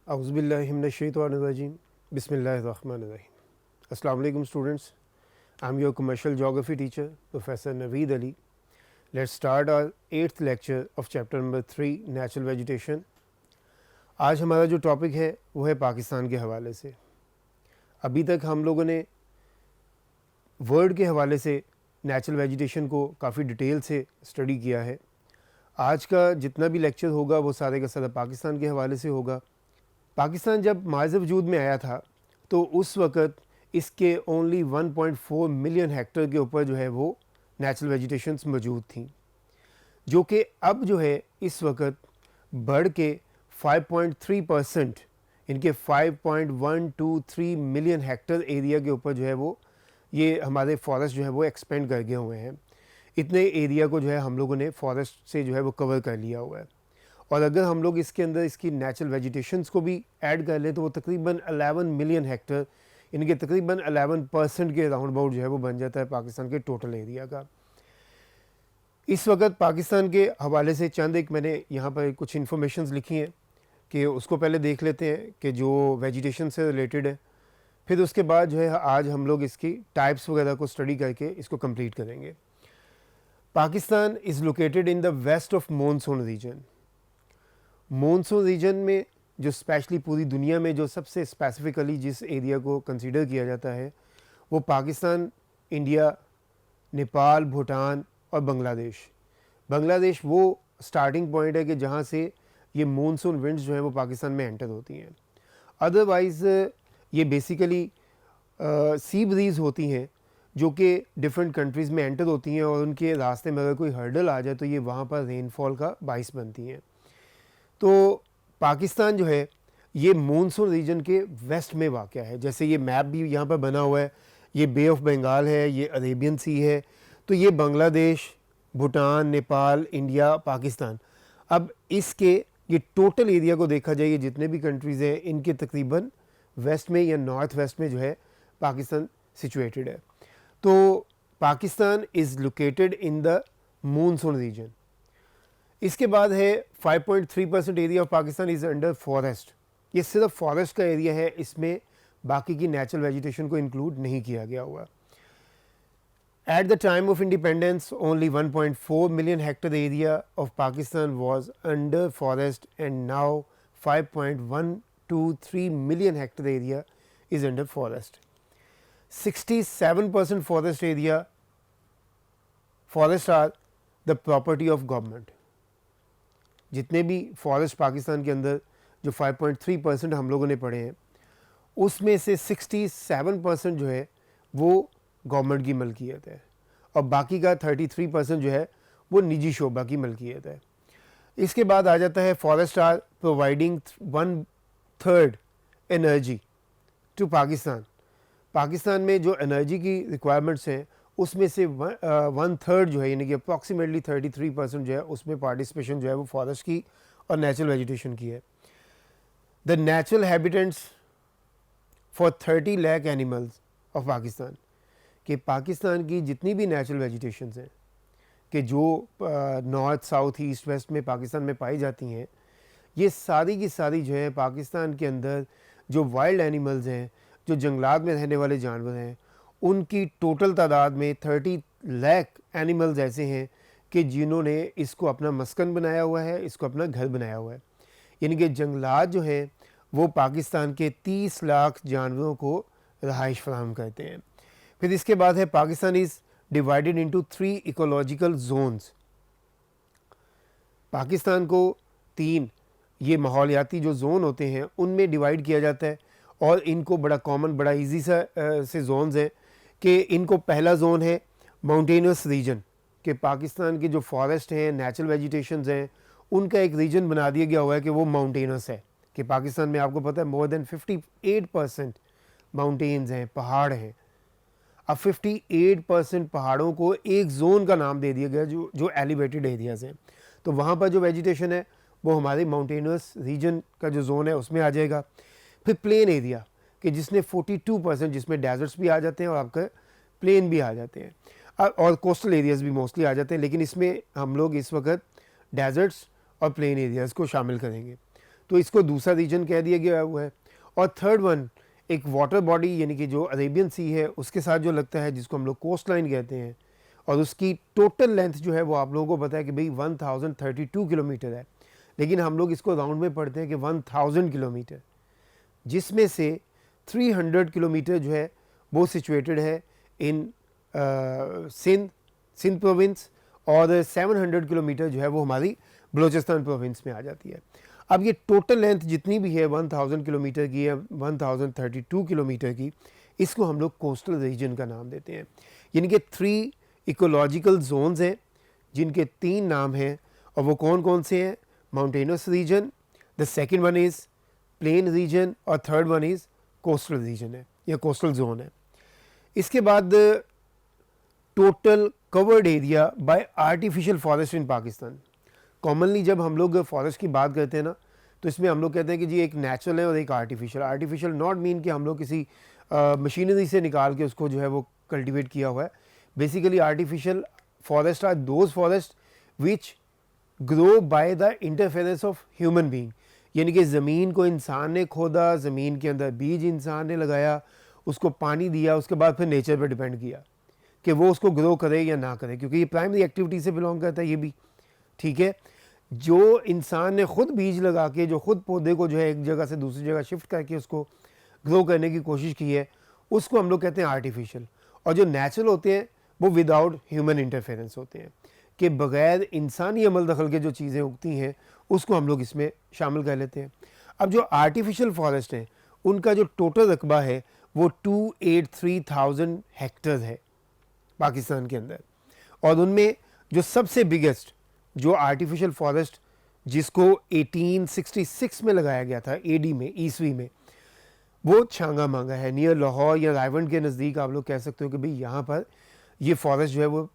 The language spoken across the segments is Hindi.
Auzubillahiminash-shaytanir-rajim. Bismillahir-rahmanir-rahim. Assalamu alaikum students. I am your commercial geography teacher, Professor Naveed Ali. Let's start our 8th lecture of chapter number 3 Natural Vegetation. आज हमारा जो टॉपिक है वो है पाकिस्तान के हवाले से। अभी तक हम लोगों ने वर्ल्ड के हवाले से नेचुरल वेजिटेशन को काफ़ी डिटेल से स्टडी किया है। आज का जितना भी लेक्चर होगा वो सारे का सारा पाकिस्तान के हवाले से होगा। पाकिस्तान जब माज़ वजूद में आया था तो उस वक़्त इसके ओनली 1.4 मिलियन हेक्टेयर के ऊपर जो है वो नेचुरल वेजिटेशंस मौजूद थी, जो कि अब जो है इस वक़्त बढ़ के 5.3% इनके 5.123 मिलियन हेक्टेयर एरिया के ऊपर जो है वो ये हमारे फॉरेस्ट जो है वो एक्सपेंड कर गए हुए हैं। इतने एरिया को जो है हम लोगों ने फॉरेस्ट से जो है वो कवर कर लिया हुआ है। और अगर हम लोग इसके अंदर इसकी नेचुरल वेजिटेशंस को भी ऐड कर लें तो वो तकरीबन 11 मिलियन हेक्टेयर, इनके तकरीबन 11% के राउंड अबाउट जो है वो बन जाता है पाकिस्तान के टोटल एरिया का। इस वक्त पाकिस्तान के हवाले से चंद एक मैंने यहाँ पर कुछ इन्फॉर्मेशंस लिखी हैं कि उसको पहले देख लेते हैं कि जो वेजिटेशन से रिलेटेड है, फिर उसके बाद जो है आज हम लोग इसकी टाइप्स वगैरह को स्टडी करके इसको कंप्लीट करेंगे। Pakistan is located in the west of monsoon region. Monsoon region में जो स्पेशली पूरी दुनिया में जो सबसे स्पेसिफिकली जिस एरिया को कंसीडर किया जाता है वो पाकिस्तान, इंडिया, नेपाल, भूटान और बांग्लादेश। बांग्लादेश वो स्टार्टिंग पॉइंट है कि जहाँ से ये मानसून विंड्स जो है वो पाकिस्तान में एंटर होती हैं। अदरवाइज़ ये बेसिकली सी ब्रीज होती हैं जो कि डिफरेंट कंट्रीज़ में एंटर होती हैं और उनके रास्ते में अगर कोई हर्डल आ जाए तो ये वहाँ पर रेनफॉल का बाइस बनती हैं। तो पाकिस्तान जो है ये मानसून रीजन के वेस्ट में वाक़या है। जैसे ये मैप भी यहाँ पर बना हुआ है, ये बे ऑफ बंगाल है, ये अरेबियन सी है, तो ये बांग्लादेश, भूटान, नेपाल, इंडिया, पाकिस्तान। अब इसके ये टोटल एरिया को देखा जाए, ये जितने भी कंट्रीज़ हैं इनके तकरीबन वेस्ट में या नॉर्थ वेस्ट में जो है पाकिस्तान सिचुएटेड है। तो Pakistan is located in the monsoon region. इसके बाद है 5.3% area of Pakistan is under forest. ये सिर्फ फॉरेस्ट का एरिया है, इसमें बाकी की नेचुरल वेजिटेशन को इंक्लूड नहीं किया गया हुआ। At the time of independence only 1.4 million hectare area of Pakistan was under forest and now 5.123 million hectare area is under forest. 67% forest area forest are the property of government. जितने भी फॉरेस्ट पाकिस्तान के अंदर जो 5.3% हम लोगों ने पढ़े हैं उसमें से 67% जो है वो गवर्नमेंट की मलकियत है और बाकी का 33% जो है वो निजी शोबा की मलकियत है। इसके बाद आ जाता है forest are providing 1/3 energy to Pakistan. Pakistan में जो एनर्जी की रिक्वायरमेंट्स हैं उसमें से 1/3 जो है यानी कि अप्रॉक्सीमेटली 33% जो है उसमें पार्टिसिपेशन जो है वो फॉरेस्ट की और नेचुरल वेजिटेशन की है। The natural habitats for 30 lakh animals of Pakistan, कि पाकिस्तान की जितनी भी नेचुरल वेजिटेशंस हैं कि जो नॉर्थ, साउथ, ईस्ट, वेस्ट में पाकिस्तान में पाई जाती हैं, ये सारी की सारी जो है पाकिस्तान के अंदर जो वाइल्ड एनिमल्स हैं, जो जंगलात में रहने वाले जानवर हैं, उनकी टोटल तादाद में 30 लाख एनिमल्स ऐसे हैं कि जिन्होंने इसको अपना मस्कन बनाया हुआ है, इसको अपना घर बनाया हुआ है। यानी कि जंगलात जो हैं वो पाकिस्तान के 30 लाख जानवरों को रहाइश फराहम करते हैं। फिर इसके बाद है Pakistan is divided into 3 ecological zones. Pakistan को 3 ये माहौलियाती जो जोन होते हैं उनमें डिवाइड किया जाता है और इनको बड़ा कॉमन, बड़ा इजी से जोन्स हैं कि इनको पहला जोन है माउंटेनस रीजन, कि पाकिस्तान के जो फॉरेस्ट हैं, नेचुरल वेजिटेशंस हैं, उनका एक रीजन बना दिया गया हुआ है कि वो माउंटेनस है। कि पाकिस्तान में आपको पता है मोर देन 58% माउंटेन्स हैं, पहाड़ हैं। अब 58% पहाड़ों को एक जोन का नाम दे दिया गया जो एलिवेटेड एरियाज़ हैं। तो वहाँ पर जो वेजिटेशन है वो हमारे माउंटेनस रीजन का जो जोन है उसमें आ जाएगा। फिर प्लेन एरिया कि जिसने 42%, जिसमें डेजर्ट्स भी आ जाते हैं और आपका प्लेन भी आ जाते हैं और कोस्टल एरियाज़ भी मोस्टली आ जाते हैं, लेकिन इसमें हम लोग इस वक्त डेजर्ट्स और प्लेन एरियाज़ को शामिल करेंगे। तो इसको दूसरा रीजन कह दिया गया हुआ है। और थर्ड वन एक वाटर बॉडी यानी कि जो अरेबियन सी है उसके साथ जो लगता है, जिसको हम लोग कोस्ट लाइन कहते हैं, और उसकी टोटल लेंथ जो है वो आप लोगों को पता है कि भाई 1032 किलोमीटर है, लेकिन हम लोग इसको राउंड में पढ़ते हैं कि 1000 किलोमीटर, जिसमें से 300 किलोमीटर जो है वो सिचुएटेड है इन सिंध प्रोविंस, और 700 किलोमीटर जो है वो हमारी बलूचिस्तान प्रोविंस में आ जाती है। अब ये टोटल लेंथ जितनी भी है 1000 किलोमीटर की या 1032 किलोमीटर की, इसको हम लोग कोस्टल रीजन का नाम देते हैं। यानी कि 3 इकोलॉजिकल जोन्स हैं जिनके 3 नाम हैं, और वो कौन कौन से हैं? Mountainous region, the second one is plain region, और third one is coastal region है या कोस्टल जोन है। इसके बाद total covered area by artificial forest in Pakistan. Commonly जब हम लोग फॉरेस्ट की बात करते हैं ना, तो इसमें हम लोग कहते हैं कि जी एक नेचुरल है और एक आर्टिफिशियल। आर्टिफिशियल नॉट मीन कि हम लोग किसी मशीनरी से निकाल के उसको जो है वो कल्टिवेट किया हुआ है। Basically artificial forest are those forest which grow by the interference of human being, यानी कि ज़मीन को इंसान ने खोदा, ज़मीन के अंदर बीज इंसान ने लगाया, उसको पानी दिया, उसके बाद फिर नेचर पर डिपेंड किया कि वो उसको ग्रो करे या ना करे, क्योंकि ये प्राइमरी एक्टिविटी से बिलोंग करता है ये भी, ठीक है। जो इंसान ने खुद बीज लगा के, जो खुद पौधे को जो है एक जगह से दूसरी जगह शिफ्ट करके उसको ग्रो करने की कोशिश की है, उसको हम लोग कहते हैं आर्टिफिशियल। और जो नेचुरल होते हैं वो विदाउट ह्यूमन इंटरफेरेंस होते हैं, कि बग़ैर इंसानी अमल दखल के जो चीज़ें उगती हैं उसको हम लोग इसमें शामिल कर लेते हैं। अब जो आर्टिफिशियल फॉरेस्ट हैं उनका जो टोटल रकबा है वो 283,000 हेक्टर है पाकिस्तान के अंदर, और उनमें जो सबसे बिगेस्ट जो आर्टिफिशियल फॉरेस्ट जिसको 1866 में लगाया गया था एडी में, ईस्वी में, वो छांगा मांगा है नियर लाहौर या रायवंड के नज़दीक। आप लोग कह सकते हो कि भाई यहाँ पर ये फॉरेस्ट जो है वो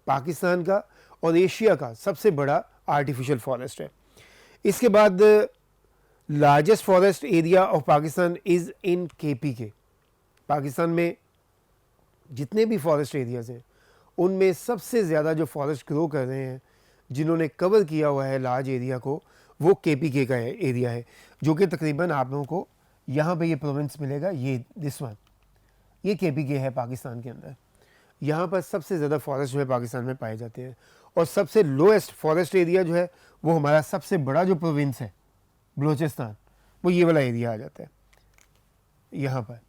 पाकिस्तान का और एशिया का सबसे बड़ा आर्टिफिशियल फॉरेस्ट है। इसके बाद largest forest area of Pakistan is in KPK। Pakistan में जितने भी फॉरेस्ट एरियाज़ हैं उनमें सबसे ज़्यादा जो फॉरेस्ट ग्रो कर रहे हैं, जिन्होंने कवर किया हुआ है लार्ज एरिया को, वो KPK का एरिया है, जो कि तकरीबन आप लोगों को यहाँ पे ये प्रोविंस मिलेगा, ये दिस वन, ये KPK है पाकिस्तान के अंदर। यहाँ पर सबसे ज़्यादा फॉरेस्ट जो है पाकिस्तान में पाए जाते हैं, और सबसे लोएस्ट फॉरेस्ट एरिया जो है वो हमारा सबसे बड़ा जो प्रोविंस है बलूचिस्तान, वो ये वाला एरिया आ जाता है। यहाँ पर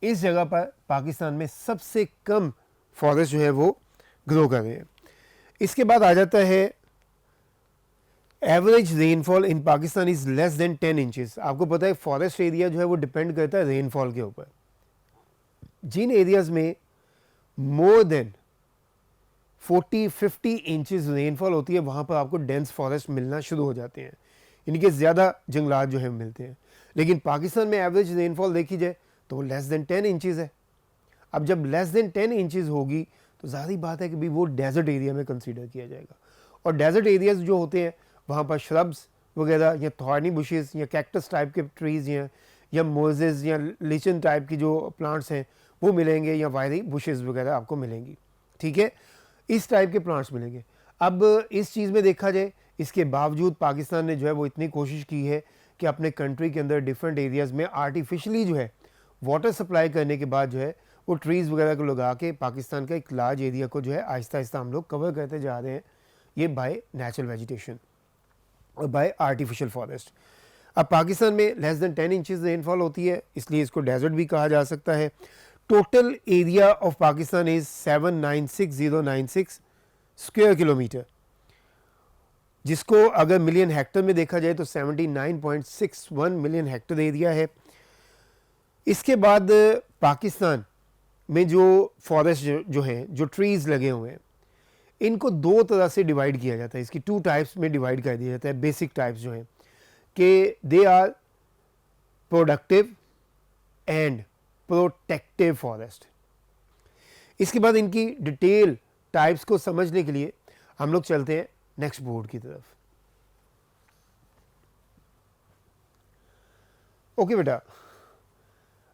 इस जगह पर पाकिस्तान में सबसे कम फॉरेस्ट जो है वो ग्रो कर रहे हैं। इसके बाद आ जाता है average rainfall in Pakistan is less than 10 inches. आपको पता है फॉरेस्ट एरिया जो है वो डिपेंड करता है रेनफॉल के ऊपर। जिन एरियाज़ में मोर देन 40-50 इंचेस रेनफॉल होती है वहाँ पर आपको डेंस फॉरेस्ट मिलना शुरू हो जाते हैं, यानी कि ज़्यादा जंगलात जो है मिलते हैं। लेकिन पाकिस्तान में एवरेज रेनफॉल देखी जाए तो वो लेस देन 10 इंचेस है। अब जब लेस देन 10 इंचेस होगी तो ज़ाहिर बात है कि भी वो डेजर्ट एरिया में कंसीडर किया जाएगा, और डेजर्ट एरियाज़ जो होते हैं वहाँ पर श्रब्स वगैरह या थॉर्नी बुशेस या कैक्टस टाइप के ट्रीज़ या मोजेस या लिचन टाइप की जो प्लांट्स हैं वो मिलेंगे, या वायरी बुशेस वगैरह आपको मिलेंगी, ठीक है, इस टाइप के प्लांट्स मिलेंगे। अब इस चीज़ में देखा जाए, इसके बावजूद पाकिस्तान ने जो है वो इतनी कोशिश की है कि अपने कंट्री के अंदर डिफरेंट एरियाज़ में आर्टिफिशली जो है वाटर सप्लाई करने के बाद जो है वो ट्रीज़ वगैरह को लगा के पाकिस्तान का एक लार्ज एरिया को जो है आहिस्ता आहिस्ता हम लोग कवर करते जा रहे हैं, ये बाय नेचुरल वेजिटेशन और बाय आर्टिफिशियल फॉरेस्ट। अब पाकिस्तान में लेस देन 10 इंचेस रेनफॉल होती है, इसलिए इसको डेजर्ट भी कहा जा सकता है। Total area of Pakistan is 796096 square kilometre, जिसको अगर मिलियन हेक्टर में देखा जाए तो 79.61 मिलियन हेक्टर एरिया है। इसके बाद पाकिस्तान में जो फॉरेस्ट जो हैं, जो ट्रीज़ लगे हुए हैं, इनको 2 तरह से डिवाइड किया जाता है। इसकी 2 टाइप्स में डिवाइड कर दिया जाता है। बेसिक टाइप्स जो हैं कि they are productive and protective forest. इसके बाद इनकी डिटेल टाइप्स को समझने के लिए हम लोग चलते हैं नेक्स्ट बोर्ड की तरफ। ओके बेटा,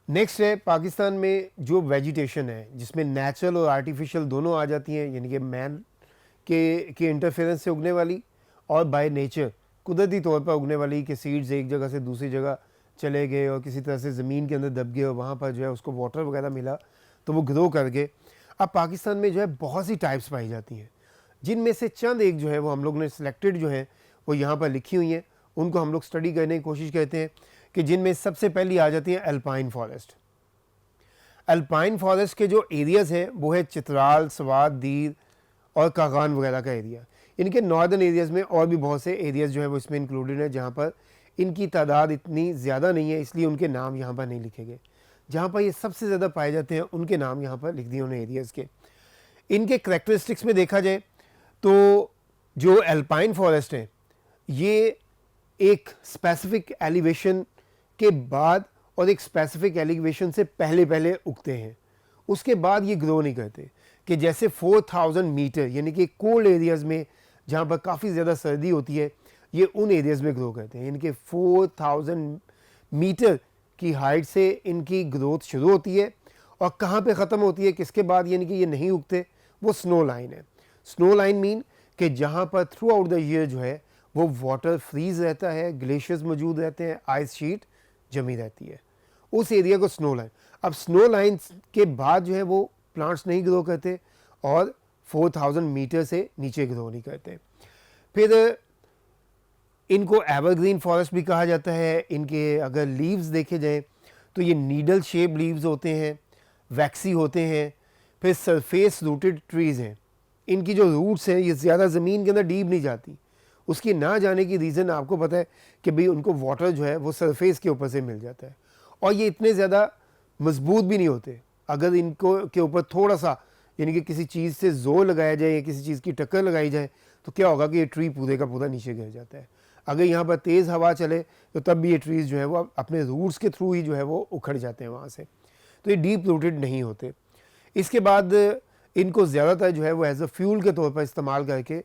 नेक्स्ट है पाकिस्तान में जो वेजिटेशन है जिसमें नेचुरल और आर्टिफिशियल दोनों आ जाती हैं, यानी कि मैन के इंटरफेरेंस से उगने वाली और बाय नेचर कुदरती तौर पर उगने वाली कि सीड्स एक जगह से दूसरी जगह चले गए और किसी तरह से ज़मीन के अंदर दब गए और वहाँ पर जो है उसको वाटर वगैरह मिला तो वो ग्रो कर गए। अब पाकिस्तान में जो है बहुत सी टाइप्स पाई जाती हैं, जिनमें से चंद एक जो है वो हम लोग ने सिलेक्टेड जो है वो यहाँ पर लिखी हुई हैं, उनको हम लोग स्टडी करने की कोशिश करते हैं कि जिनमें सबसे पहली आ जाती है अल्पाइन फॉरेस्ट। अल्पाइन फॉरेस्ट के जो एरियाज़ हैं वो है चित्राल, स्वात, दीर और कागान वगैरह का एरिया। इनके नॉर्दर्न एरियाज़ में और भी बहुत से एरियाज़ जो है वो इसमें इंक्लूडेड है, जहाँ पर इनकी तादाद इतनी ज़्यादा नहीं है, इसलिए उनके नाम यहाँ पर नहीं लिखे गए। जहाँ पर ये सबसे ज़्यादा पाए जाते हैं उनके नाम यहाँ पर लिख दिए उन्हें एरियाज़ के। इनके करैक्टरिस्टिक्स में देखा जाए तो जो अल्पाइन फॉरेस्ट है ये एक स्पेसिफिक एलिवेशन के बाद और एक स्पेसिफिक एलिवेशन से पहले पहले उगते हैं, उसके बाद ये ग्रो नहीं करते। कि जैसे 4000 मीटर यानी कि कोल्ड एरियाज़ में जहाँ पर काफ़ी ज़्यादा सर्दी होती है, ये उन एरियाज़ में ग्रो करते हैं। इनके 4000 मीटर की हाइट से इनकी ग्रोथ शुरू होती है और कहाँ पे ख़त्म होती है, किसके बाद यानी कि ये नहीं उगते, वो स्नो लाइन है। स्नो लाइन मीन कि जहाँ पर थ्रू आउट द ईयर जो है वो वाटर फ्रीज रहता है, ग्लेशियर्स मौजूद रहते हैं, आइस शीट जमी रहती है, उस एरिया को स्नो लाइन। अब स्नो लाइन के बाद जो है वो प्लांट्स नहीं ग्रो करते और 4000 मीटर से नीचे ग्रो नहीं करते। फिर इनको एवरग्रीन फॉरेस्ट भी कहा जाता है। इनके अगर लीव्स देखे जाएं तो ये नीडल शेप लीव्स होते हैं, वैक्सी होते हैं। फिर सरफेस रूटेड ट्रीज़ हैं, इनकी जो रूट्स हैं ये ज़्यादा ज़मीन के अंदर डीप नहीं जाती। उसकी ना जाने की रीज़न आपको पता है कि भाई उनको वाटर जो है वो सरफेस के ऊपर से मिल जाता है और ये इतने ज़्यादा मजबूत भी नहीं होते। अगर इनको के ऊपर थोड़ा सा यानी कि किसी चीज़ से जोर लगाया जाए या किसी चीज़ की टक्कर लगाई जाए तो क्या होगा कि ये ट्री पूरे का पूरा नीचे गिर जाता है। अगर यहाँ पर तेज़ हवा चले तो तब भी ये ट्रीज़ जो है वो अपने रूट्स के थ्रू ही जो है वो उखड़ जाते हैं वहाँ से, तो ये डीप रूटेड नहीं होते। इसके बाद इनको ज़्यादातर जो है वो एज अ फ्यूल के तौर पर इस्तेमाल करके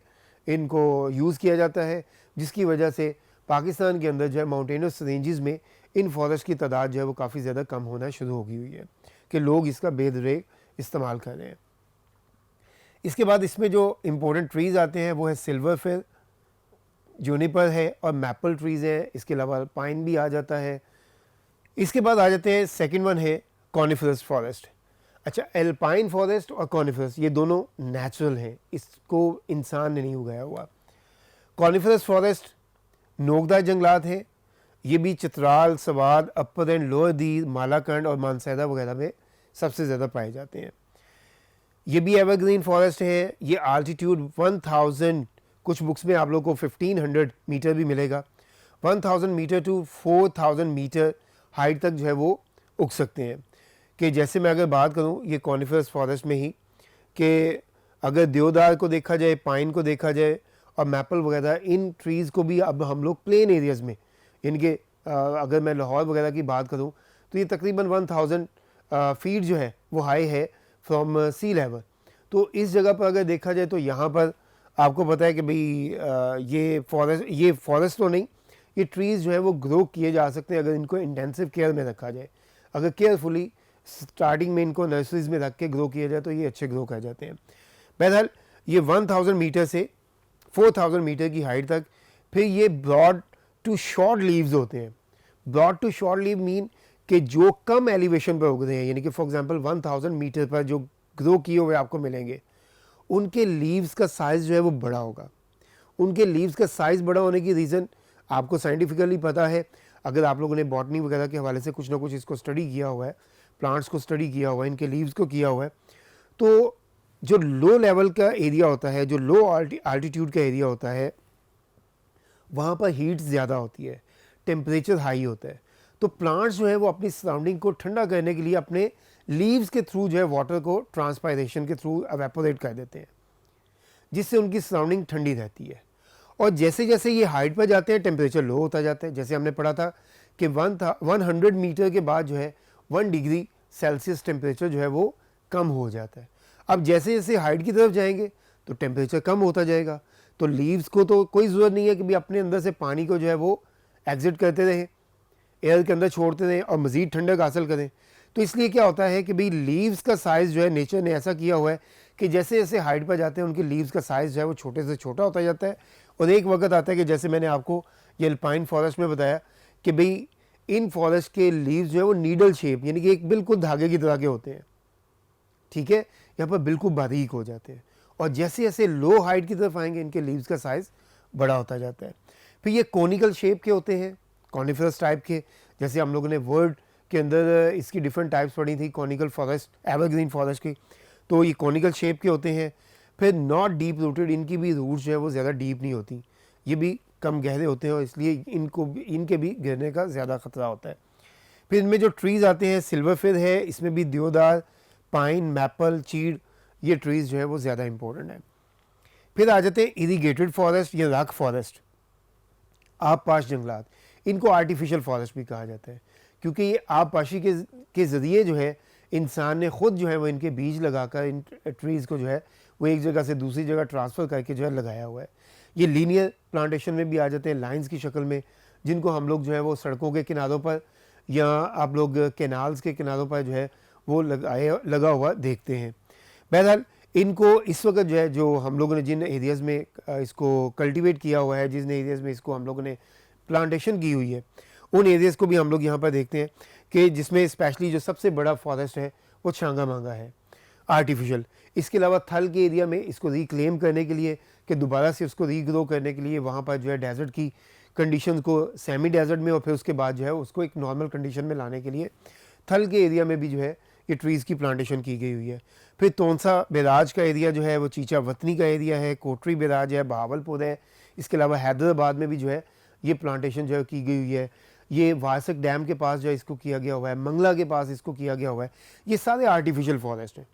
इनको यूज़ किया जाता है, जिसकी वजह से पाकिस्तान के अंदर जो है माउंटेनस रेंजेस में इन फॉरेस्ट की तादाद जो है वो काफ़ी ज़्यादा कम होना शुरू हो गई हुई है कि लोग इसका बेदरेक इस्तेमाल कर रहे हैं। इसके बाद इसमें जो इम्पोर्टेंट ट्रीज़ आते हैं वो है सिल्वर फिर, जूनिपर है और मैपल ट्रीज़ है। इसके अलावा पाइन भी आ जाता है। इसके बाद आ जाते हैं सेकंड वन है कॉनिफरस फॉरेस्ट। अच्छा, एल्पाइन फॉरेस्ट और कॉनिफरस ये दोनों नेचुरल हैं, इसको इंसान ने नहीं उगाया हुआ। कॉनिफरस फॉरेस्ट नोकदार जंगलात हैं, ये भी चित्राल, सवाद, अपर एंड लोअर दीर, मालाकंड और मानसैदा वगैरह में सबसे ज़्यादा पाए जाते हैं। ये भी एवरग्रीन फॉरेस्ट है। ये आल्टीट्यूड 1000, कुछ बुक्स में आप लोगों को 1500 मीटर भी मिलेगा। 1000 मीटर टू 4000 मीटर हाइट तक जो है वो उग सकते हैं। कि जैसे मैं अगर बात करूं ये कॉनिफरस फॉरेस्ट में ही कि अगर देवदार को देखा जाए, पाइन को देखा जाए और मैपल वगैरह, इन ट्रीज़ को भी अब हम लोग प्लेन एरियाज़ में इनके अगर मैं लाहौर वगैरह की बात करूं तो ये तकरीबन 1000 फीट जो है वो हाई है फ्रॉम सी लेवल। तो इस जगह पर अगर देखा जाए तो यहाँ पर आपको पता है कि भाई ये फॉरेस्ट तो नहीं, ये ट्रीज़ जो है वो ग्रो किए जा सकते हैं अगर इनको इंटेंसिव केयर में रखा जाए। अगर केयरफुली स्टार्टिंग में इनको नर्सरीज में रख के ग्रो किया जाए तो ये अच्छे ग्रो कर जाते हैं। बहरहाल ये 1000 मीटर से 4000 मीटर की हाइट तक। फिर ये ब्रॉड टू शॉर्ट लीव्स होते हैं। Broad to short leave mean कि जो कम एलिवेशन पर उग रहे हैं, यानी कि फॉर एग्जांपल 1000 मीटर पर जो ग्रो किए हुए आपको मिलेंगे, उनके लीव्स का साइज़ जो है वो बड़ा होगा। उनके लीव्स का साइज़ बड़ा होने की रीज़न आपको साइंटिफिकली पता है। अगर आप लोगों ने बॉटनी वगैरह के हवाले से कुछ ना कुछ इसको स्टडी किया हुआ है, प्लांट्स को स्टडी किया हुआ है, इनके लीव्स को किया हुआ है, तो जो लो लेवल का एरिया होता है, जो लो आल्टीट्यूड का एरिया होता है, वहाँ पर हीट ज़्यादा होती है, टेम्परेचर हाई होता है। तो प्लांट्स जो है वो अपनी सराउंडिंग को ठंडा करने के लिए अपने लीव्स के थ्रू जो है वाटर को ट्रांसपायरेशन के थ्रू एवेपोरेट कर देते हैं, जिससे उनकी सराउंडिंग ठंडी रहती है। और जैसे जैसे ये हाइट पर जाते हैं टेम्परेचर लो होता जाता है। जैसे हमने पढ़ा था कि 100 मीटर के बाद जो है 1 डिग्री सेल्सियस टेम्परेचर जो है वो कम हो जाता है। अब जैसे जैसे हाइट की तरफ जाएंगे तो टेम्परेचर कम होता जाएगा। तो लीव्स को तो कोई ज़रूरत नहीं है कि भी अपने अंदर से पानी को जो है वो एग्जिट करते रहें, एयर के अंदर छोड़ते रहें और मज़ीद ठंडक हासिल करें। तो इसलिए क्या होता है कि भाई लीव्स का साइज़ जो है नेचर ने ऐसा किया हुआ है कि जैसे जैसे हाइट पर जाते हैं उनके लीव्स का साइज़ जो है वो छोटे से छोटा होता जाता है और एक वक्त आता है कि जैसे मैंने आपको ये अल्पाइन फॉरेस्ट में बताया कि भाई इन फॉरेस्ट के लीव्स जो है वो नीडल शेप यानी कि एक बिल्कुल धागे की तरह के होते हैं, ठीक है, यहाँ पर बिल्कुल बारीक हो जाते हैं और जैसे जैसे लो हाइट की तरफ आएंगे इनके लीव्स का साइज़ बड़ा होता जाता है। फिर ये कोनिकल शेप के होते हैं, कॉनिफरस टाइप के, जैसे हम लोगों ने वर्ड के अंदर इसकी डिफरेंट टाइप्स पढ़ी थी, कॉनिकल फॉरेस्ट, एवरग्रीन फॉरेस्ट की, तो ये कॉनिकल शेप के होते हैं। फिर नॉट डीप रूटेड, इनकी भी रूट्स जो है वो ज़्यादा डीप नहीं होती, ये भी कम गहरे होते हैं और इसलिए इनके भी गिरने का ज़्यादा ख़तरा होता है। फिर इनमें जो ट्रीज़ आते हैं, सिल्वर फिर है, इसमें भी देवदार, पाइन, मैपल, चीड़, ये ट्रीज़ जो है वो ज़्यादा इंपॉर्टेंट है। फिर आ जाते हैं इरीगेटेड फॉरेस्ट या रॉक फॉरेस्ट, आबपाश जंगलात, इनको आर्टिफिशियल फॉरेस्ट भी कहा जाता है क्योंकि ये आबपाशी के ज़रिए जो है इंसान ने ख़ुद जो है वो इनके बीज लगाकर इन ट्रीज़ को जो है वो एक जगह से दूसरी जगह ट्रांसफ़र करके जो है लगाया हुआ है। ये लीनियर प्लांटेशन में भी आ जाते हैं, लाइंस की शक्ल में, जिनको हम लोग जो है वो सड़कों के किनारों पर या आप लोग कैनाल्स के किनारों पर जो है वो लगा हुआ देखते हैं। बहरहाल इनको इस वक्त जो है, जो हम लोगों ने जिन एरियाज़ में इसको कल्टीवेट किया हुआ है, जिन एरियाज़ में इसको हम लोगों ने प्लांटेशन की हुई है, उन एरियाज़ को भी हम लोग यहाँ पर देखते हैं कि जिसमें स्पेशली जो सबसे बड़ा फॉरेस्ट है वो छांगा मांगा है आर्टिफिशियल। इसके अलावा थल के एरिया में इसको रिक्लेम करने के लिए कि दोबारा से उसको रीग्रो करने के लिए वहाँ पर जो है डेजर्ट की कंडीशंस को सेमी डेजर्ट में और फिर उसके बाद जो है उसको एक नॉर्मल कंडीशन में लाने के लिए थल के एरिया में भी जो है ये ट्रीज़ की प्लांटेशन की गई हुई है। फिर तोनसा बैराज का एरिया जो है वो चीचा वतनी का एरिया है, कोटरी बैराज है, बहावलपुर है, इसके अलावा हैदराबाद में भी जो है ये प्लांटेशन जो है की गई हुई है। ये वासक डैम के पास जो है इसको किया गया हुआ है, मंगला के पास इसको किया गया हुआ है। ये सारे आर्टिफिशियल फॉरेस्ट हैं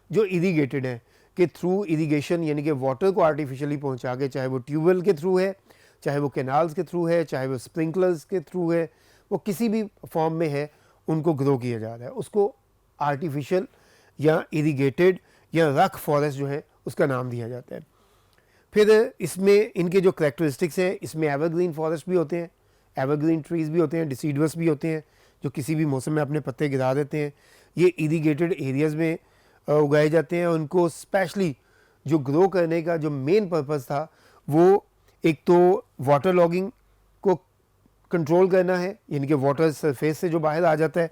जो इरीगेटेड हैं कि थ्रू इरीगेशन यानी कि वाटर को आर्टिफिशियली पहुंचा के, चाहे वो ट्यूबवेल के थ्रू है, चाहे वो कैनाल्स के थ्रू है, चाहे वो स्प्रिंकलर्स के थ्रू है, वो किसी भी फॉर्म में है, उनको ग्रो किया जा रहा है, उसको आर्टिफिशियल या इरीगेटेड या रॉक फॉरेस्ट जो है उसका नाम दिया जाता है। फिर इसमें इनके जो करैक्टरिस्टिक्स हैं, इसमें एवरग्रीन फॉरेस्ट भी होते हैं, एवरग्रीन ट्रीज़ भी होते हैं, डिसीडुअस भी होते हैं जो किसी भी मौसम में अपने पत्ते गिरा देते हैं। ये इरीगेटेड एरियाज़ में उगाए जाते हैं। उनको स्पेशली जो ग्रो करने का जो मेन पर्पस था वो एक तो वाटर लॉगिंग को कंट्रोल करना है, यानी कि वाटर सरफेस से जो बाहर आ जाता है,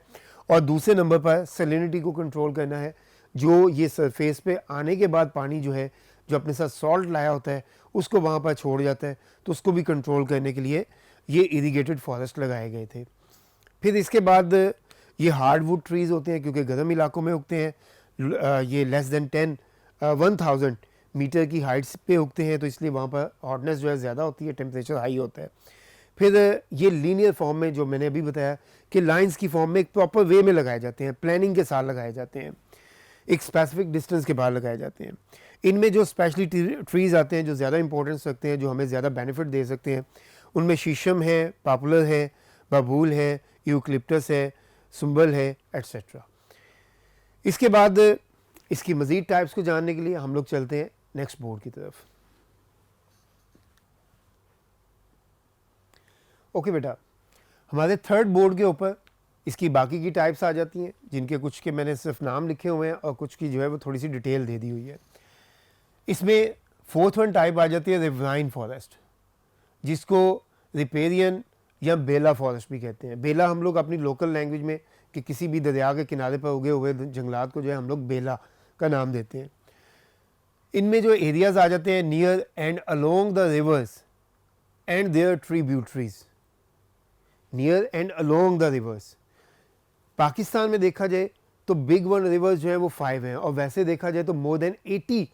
और दूसरे नंबर पर सैलिनिटी को कंट्रोल करना है, जो ये सरफेस पे आने के बाद पानी जो है जो अपने साथ सॉल्ट लाया होता है उसको वहाँ पर छोड़ जाता है, तो उसको भी कंट्रोल करने के लिए ये इरीगेटेड फॉरेस्ट लगाए गए थे। फिर इसके बाद ये हार्डवुड ट्रीज़ होते हैं क्योंकि गर्म इलाकों में उगते हैं, ये लेस देन 1000 मीटर की हाइट्स पे उगते हैं, तो इसलिए वहाँ पर हॉटनेस जो है ज़्यादा होती है, टेम्परेचर हाई होता है। फिर ये लीनियर फॉर्म में जो मैंने अभी बताया कि लाइंस की फॉर्म में एक प्रॉपर वे में लगाए जाते हैं, प्लानिंग के साथ लगाए जाते हैं, एक स्पेसिफिक डिस्टेंस के बाद लगाए जाते हैं। इनमें जो स्पेशली ट्रीज़ आते हैं जो ज़्यादा इंपॉर्टेंस रखते हैं, जो हमें ज़्यादा बेनिफिट दे सकते हैं, उनमें शीशम है, पॉपुलर है, बबूल है, यूकलिप्टस है, सुंबल है, एट्सेट्रा। इसके बाद इसकी मज़ीद टाइप्स को जानने के लिए हम लोग चलते हैं नेक्स्ट बोर्ड की तरफ। ओके बेटा, हमारे थर्ड बोर्ड के ऊपर इसकी बाकी की टाइप्स आ जाती हैं, जिनके कुछ के मैंने सिर्फ नाम लिखे हुए हैं और कुछ की जो है वो थोड़ी सी डिटेल दे दी हुई है। इसमें फोर्थ वन टाइप आ जाती है रिवराइन फॉरेस्ट, जिसको रिपेरियन या बेला फॉरेस्ट भी कहते हैं। बेला हम लोग अपनी लोकल लैंग्वेज में कि किसी भी दरिया के किनारे पर उगे हुए जंगलात को जो है हम लोग बेला का नाम देते हैं। इनमें जो एरियाज़ आ जाते हैं near and along the rivers and their tributaries, near and along the rivers. Pakistan में देखा जाए तो बिग वन रिवर्स जो है वो 5 हैं, और वैसे देखा जाए तो मोर देन 80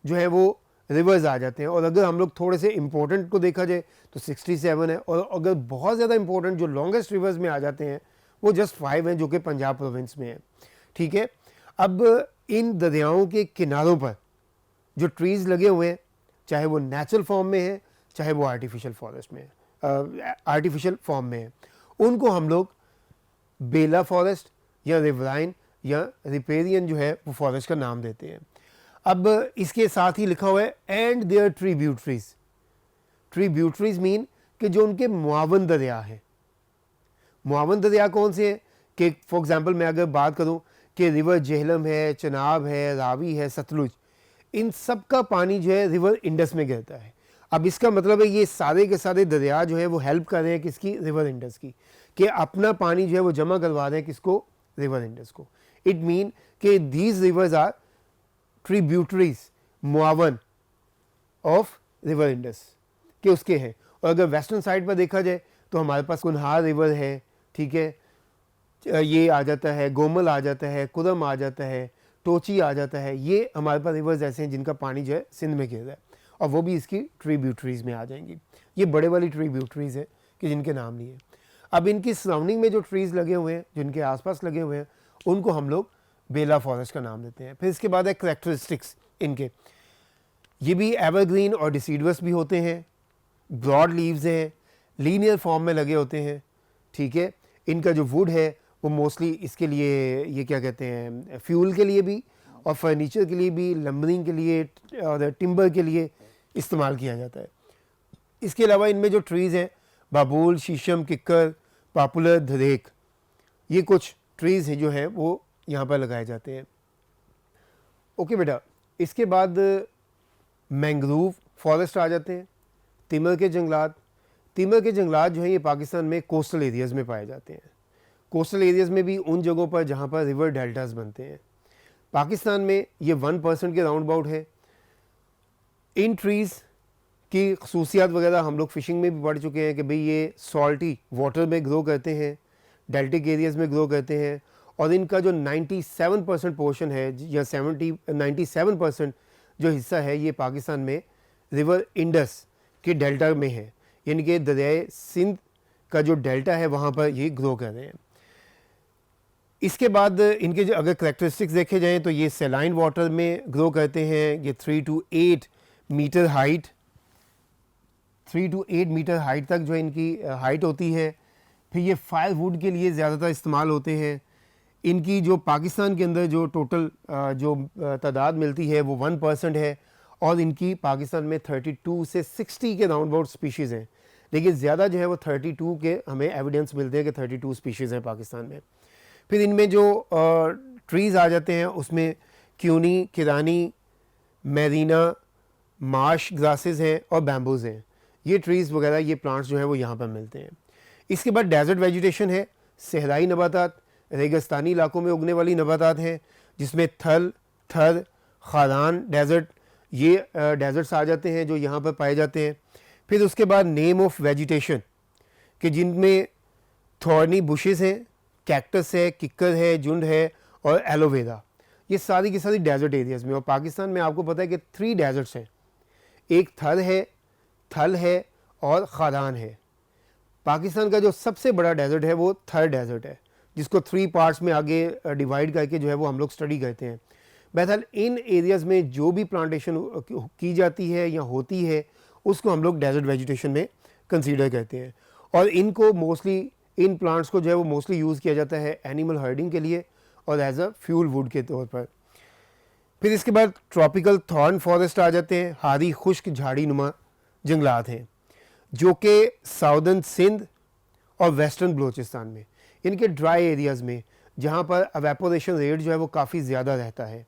जो है वो रिवर्स आ जाते हैं। और अगर हम लोग थोड़े से इंपॉर्टेंट को देखा जाए तो 67 है, और अगर बहुत ज़्यादा इंपॉर्टेंट जो लॉन्गेस्ट रिवर्स में आ जाते हैं वो जस्ट 5 हैं, जो कि पंजाब प्रोविंस में है। ठीक है, अब इन दरियाओं के किनारों पर जो ट्रीज़ लगे हुए हैं, चाहे वो नेचुरल फॉर्म में है, चाहे वो आर्टिफिशियल फॉरेस्ट में है, आर्टिफिशियल फॉर्म में है, उनको हम लोग बेला फॉरेस्ट या रिवराइन या रिपेरियन जो है वो फॉरेस्ट का नाम देते हैं। अब इसके साथ ही लिखा हुआ है and their tributaries. Tributaries mean कि जो उनके मुआवन दरिया हैं। मुआवन दरिया कौन से हैं कि फॉर एग्जांपल मैं अगर बात करूं कि रिवर जेहलम है, चनाब है, रावी है, सतलुज, इन सब का पानी जो है रिवर इंडस में गिरता है। अब इसका मतलब है ये सारे के सारे दरिया जो है वो हेल्प कर रहे हैं किसकी, रिवर इंडस की, कि अपना पानी जो है वो जमा करवा रहे हैं किसको, रिवर इंडस को। इट मीन कि दीज रिवर्स आर ट्रिब्यूटरीज, मुआवन ऑफ रिवर इंडस के उसके हैं। और अगर वेस्टर्न साइड पर देखा जाए तो हमारे पास कुनहार रिवर है, ठीक है, ये आ जाता है, गोमल आ जाता है, कुदम आ जाता है, टोची आ जाता है। ये हमारे पास रिवर्स ऐसे हैं जिनका पानी जो है सिंध में गिर रहा है, और वो भी इसकी ट्रिब्यूटरीज में आ जाएंगी। ये बड़े वाली ट्रिब्यूटरीज है कि जिनके नाम नहीं है। अब इनकी सराउंडिंग में जो ट्रीज़ लगे हुए हैं, जिनके आसपास लगे हुए हैं, उनको हम लोग बेला फॉरेस्ट का नाम देते हैं। फिर इसके बाद है करेक्टरिस्टिक्स इनके, ये भी एवरग्रीन और डिसीडुअस भी होते हैं, ब्रॉड लीव्स हैं, लीनियर फॉर्म में लगे होते हैं, ठीक है। इनका जो वुड है वो मोस्टली इसके लिए, ये क्या कहते हैं, फ्यूल के लिए भी और फर्नीचर के लिए भी, लंबरिंग के लिए और टिम्बर के लिए इस्तेमाल किया जाता है। इसके अलावा इनमें जो ट्रीज़ हैं, बाबूल, शीशम, किक्कर, पॉपुलर, धरेक, ये कुछ ट्रीज़ हैं जो हैं वो यहाँ पर लगाए जाते हैं। ओके बेटा, इसके बाद मैंग्रोव फॉरेस्ट आ जाते हैं, तिमर के जंगलात। तिमर के जंगलात जो हैं ये पाकिस्तान में कोस्टल एरियाज़ में पाए जाते हैं। कोस्टल एरियाज़ में भी उन जगहों पर जहाँ पर रिवर डेल्टास बनते हैं। पाकिस्तान में ये 1% के राउंड अबाउट है। इन ट्रीज़ की खसूसियात वगैरह हम लोग फ़िशिंग में भी पढ़ चुके हैं कि भाई ये सॉल्टी वाटर में ग्रो करते हैं, डेल्टिक एरियाज़ में ग्रो करते हैं, और इनका जो 97% पोर्शन है या 97% जो हिस्सा है ये पाकिस्तान में रिवर इंडस के डेल्टा में है, यानी कि दरियाए सिंध का जो डेल्टा है वहाँ पर ये ग्रो कर रहे हैं। इसके बाद इनके जो अगर करेक्टरिस्टिक्स देखे जाएँ तो ये सेलाइन वाटर में ग्रो करते हैं। ये 3 to 8 meter height, 3 to 8 meter height तक जो इनकी हाइट होती है। फिर ये फायरवुड के लिए ज़्यादातर इस्तेमाल होते हैं। इनकी जो पाकिस्तान के अंदर जो टोटल जो तादाद मिलती है वो 1% है, और इनकी पाकिस्तान में 32 से 60 के राउंड अबाउट स्पीशीज़ हैं, लेकिन ज़्यादा जो है वो 32 के हमें एविडेंस मिलते हैं कि 32 स्पीशीज़ हैं पाकिस्तान में। फिर इनमें जो ट्रीज़ आ जाते हैं उसमें क्यूनी, किरानी, मैरीना, मार्श ग्रासेस हैं और बैम्बूज़ हैं। ये ट्रीज़ वगैरह, ये प्लांट्स जो है वो यहाँ पर मिलते हैं। इसके बाद डेजर्ट वेजिटेशन है, सहराई नबातात, रेगिस्तानी इलाकों में उगने वाली नबातात हैं, जिसमें थल, थर, खारान डेजर्ट, ये डेजर्ट्स आ जाते हैं जो यहाँ पर पाए जाते हैं। फिर उसके बाद नेम ऑफ वेजिटेशन कि जिनमें थॉर्नी बुशेस हैं, कैक्टस है, किक्कर है, जुंड है और एलोवेरा, ये सारी की सारी डेजर्ट एरियाज़ में। और पाकिस्तान में आपको पता है कि 3 डेजर्ट्स हैं, एक थर है, थल है और खारान है। पाकिस्तान का जो सबसे बड़ा डेजर्ट है वो थर डेजर्ट है, जिसको 3 पार्ट्स में आगे डिवाइड करके जो है वो हम लोग स्टडी करते हैं। बहरहाल इन एरियाज़ में जो भी प्लांटेशन की जाती है या होती है उसको हम लोग डेजर्ट वेजिटेशन में कंसीडर करते हैं। और इनको मोस्टली, इन प्लांट्स को जो है वो मोस्टली यूज़ किया जाता है एनिमल हर्डिंग के लिए और एज अ फ्यूल वुड के तौर पर। फिर इसके बाद ट्रॉपिकल थॉर्न फॉरेस्ट आ जाते हैं, हारी खुश्क झाड़ी नुमा जंगलात हैं जो कि साउदर्न सिंध और वेस्टर्न बलूचिस्तान में, इनके ड्राई एरियाज़ में जहाँ पर एवेपोरेशन रेट जो है वो काफ़ी ज़्यादा रहता है,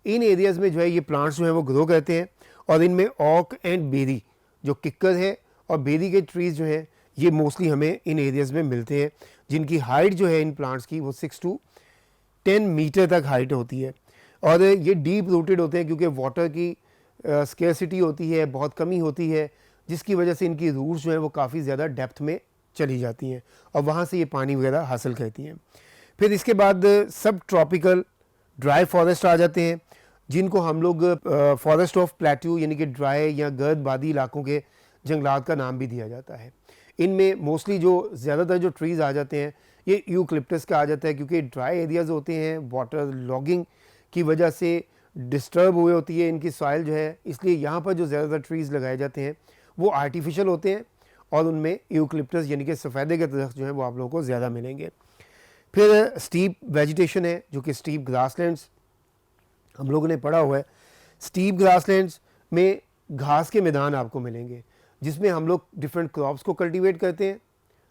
इन एरियाज़ में जो है ये प्लांट्स जो है वो ग्रो करते हैं। और इनमें ऑक एंड बेरी, जो किक्कर है और बेरी के ट्रीज़ जो हैं ये मोस्टली हमें इन एरियाज़ में मिलते हैं, जिनकी हाइट जो है इन प्लांट्स की वो 6 to 10 मीटर तक हाइट होती है। और ये डीप रूटेड होते हैं क्योंकि वाटर की स्केर्सिटी होती है, बहुत कमी होती है, जिसकी वजह से इनकी रूट्स जो है वो काफ़ी ज़्यादा डेप्थ में चली जाती हैं और वहाँ से ये पानी वगैरह हासिल करती हैं। फिर इसके बाद सब ट्रॉपिकल ड्राई फॉरेस्ट आ जाते हैं, जिनको हम लोग फॉरेस्ट ऑफ प्लेट्यू यानी कि ड्राई या गर्द वादी इलाकों के जंगलात का नाम भी दिया जाता है। इनमें मोस्टली जो ज़्यादातर जो ट्रीज़ आ जाते हैं ये यूकलिप्टस का आ जाता है, क्योंकि ड्राई एरियाज़ होते हैं, वाटर लॉगिंग की वजह से डिस्टर्ब हुए होती है इनकी सॉइल जो है, इसलिए यहाँ पर जो ज़्यादातर ट्रीज़ लगाए जाते हैं वो आर्टिफिशियल होते हैं और उनमें यूकलिप्टस यानी कि सफ़ेदे के दरख्त जो है वो आप लोगों को ज़्यादा मिलेंगे। फिर स्टीप वेजिटेशन है जो कि स्टीप ग्रासलैंड्स हम लोगों ने पढ़ा हुआ है। स्टीप ग्रासलैंड्स में घास के मैदान आपको मिलेंगे जिसमें हम लोग डिफरेंट क्रॉप्स को कल्टीवेट करते हैं,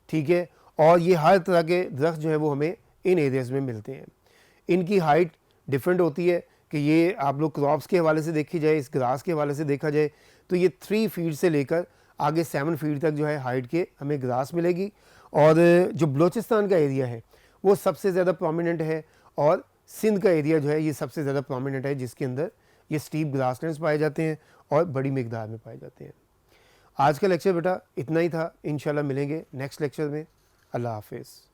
ठीक है, और ये हर तरह के दरख्त जो है वो हमें इन एरियाज़ में मिलते हैं। इनकी हाइट डिफरेंट होती है कि ये आप लोग क्रॉप्स के हवाले से देखी जाए, इस ग्रास के हवाले से देखा जाए तो ये 3 फीट से लेकर आगे 7 फीट तक जो है हाइट के हमें ग्रास मिलेगी। और जो बलूचिस्तान का एरिया है वो सबसे ज़्यादा प्रोमिनेंट है, और सिंध का एरिया जो है ये सबसे ज़्यादा प्रोमिनेंट है, जिसके अंदर ये स्टीप ग्रासलैंड्स पाए जाते हैं और बड़ी मिकदार में पाए जाते हैं। आज का लेक्चर बेटा इतना ही था। इंशाल्लाह मिलेंगे नेक्स्ट लेक्चर में। अल्लाह हाफिज़।